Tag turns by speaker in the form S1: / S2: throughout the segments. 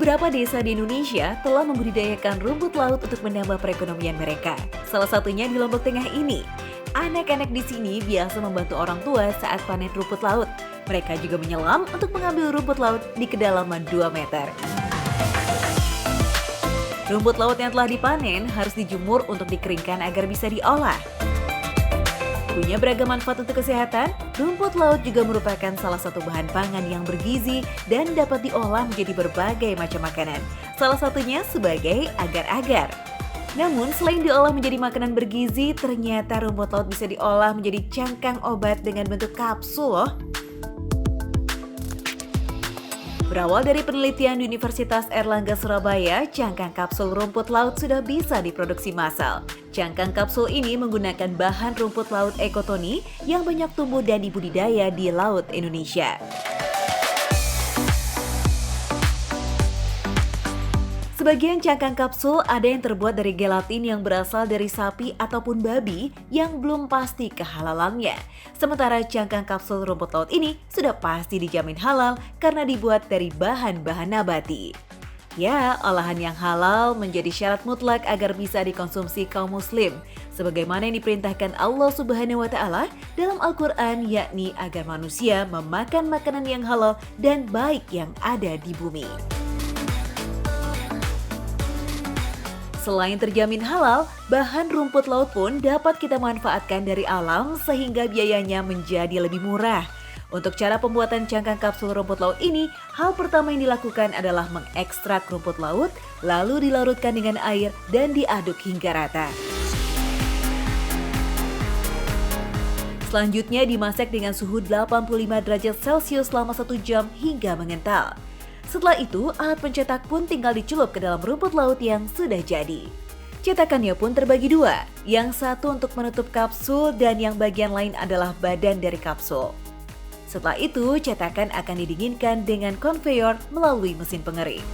S1: Beberapa desa di Indonesia telah membudidayakan rumput laut untuk menambah perekonomian mereka. Salah satunya di Lombok Tengah ini. Anak-anak di sini biasa membantu orang tua saat panen rumput laut. Mereka juga menyelam untuk mengambil rumput laut di kedalaman 2 meter. Rumput laut yang telah dipanen harus dijemur untuk dikeringkan agar bisa diolah. Punya beragam manfaat untuk kesehatan, rumput laut juga merupakan salah satu bahan pangan yang bergizi dan dapat diolah menjadi berbagai macam makanan. Salah satunya sebagai agar-agar. Namun selain diolah menjadi makanan bergizi, ternyata rumput laut bisa diolah menjadi cangkang obat dengan bentuk kapsul loh. Berawal dari penelitian di Universitas Airlangga Surabaya, cangkang kapsul rumput laut sudah bisa diproduksi massal. Cangkang kapsul ini menggunakan bahan rumput laut ekotoni yang banyak tumbuh dan dibudidaya di Laut Indonesia. Sebagian cangkang kapsul ada yang terbuat dari gelatin yang berasal dari sapi ataupun babi yang belum pasti kehalalannya. Sementara cangkang kapsul rumput laut ini sudah pasti dijamin halal karena dibuat dari bahan-bahan nabati. Ya, olahan yang halal menjadi syarat mutlak agar bisa dikonsumsi kaum muslim. Sebagaimana yang diperintahkan Allah Subhanahu wa Ta'ala dalam Al-Quran, yakni agar manusia memakan makanan yang halal dan baik yang ada di bumi. Selain terjamin halal, bahan rumput laut pun dapat kita manfaatkan dari alam sehingga biayanya menjadi lebih murah. Untuk cara pembuatan cangkang kapsul rumput laut ini, hal pertama yang dilakukan adalah mengekstrak rumput laut, lalu dilarutkan dengan air dan diaduk hingga rata. Selanjutnya dimasak dengan suhu 85 derajat Celcius selama 1 jam hingga mengental. Setelah itu, alat pencetak pun tinggal dicelup ke dalam rumput laut yang sudah jadi. Cetakannya pun terbagi 2, yang satu untuk menutup kapsul dan yang bagian lain adalah badan dari kapsul. Setelah itu, cetakan akan didinginkan dengan konveyor melalui mesin pengering.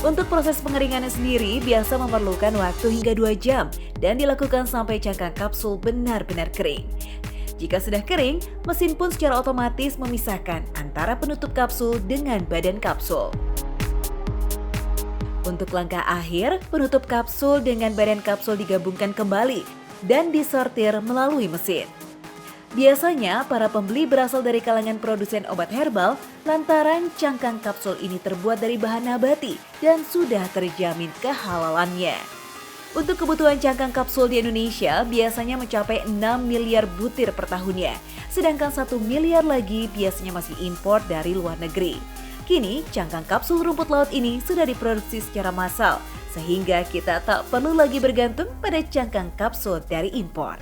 S1: Untuk proses pengeringannya sendiri biasa memerlukan waktu hingga 2 jam dan dilakukan sampai cangkang kapsul benar-benar kering. Jika sudah kering, mesin pun secara otomatis memisahkan antara penutup kapsul dengan badan kapsul. Untuk langkah akhir, penutup kapsul dengan badan kapsul digabungkan kembali dan disortir melalui mesin. Biasanya, para pembeli berasal dari kalangan produsen obat herbal lantaran cangkang kapsul ini terbuat dari bahan nabati dan sudah terjamin kehalalannya. Untuk kebutuhan cangkang kapsul di Indonesia biasanya mencapai 6 miliar butir per tahunnya, sedangkan 1 miliar lagi biasanya masih impor dari luar negeri. Kini, cangkang kapsul rumput laut ini sudah diproduksi secara massal, sehingga kita tak perlu lagi bergantung pada cangkang kapsul dari impor.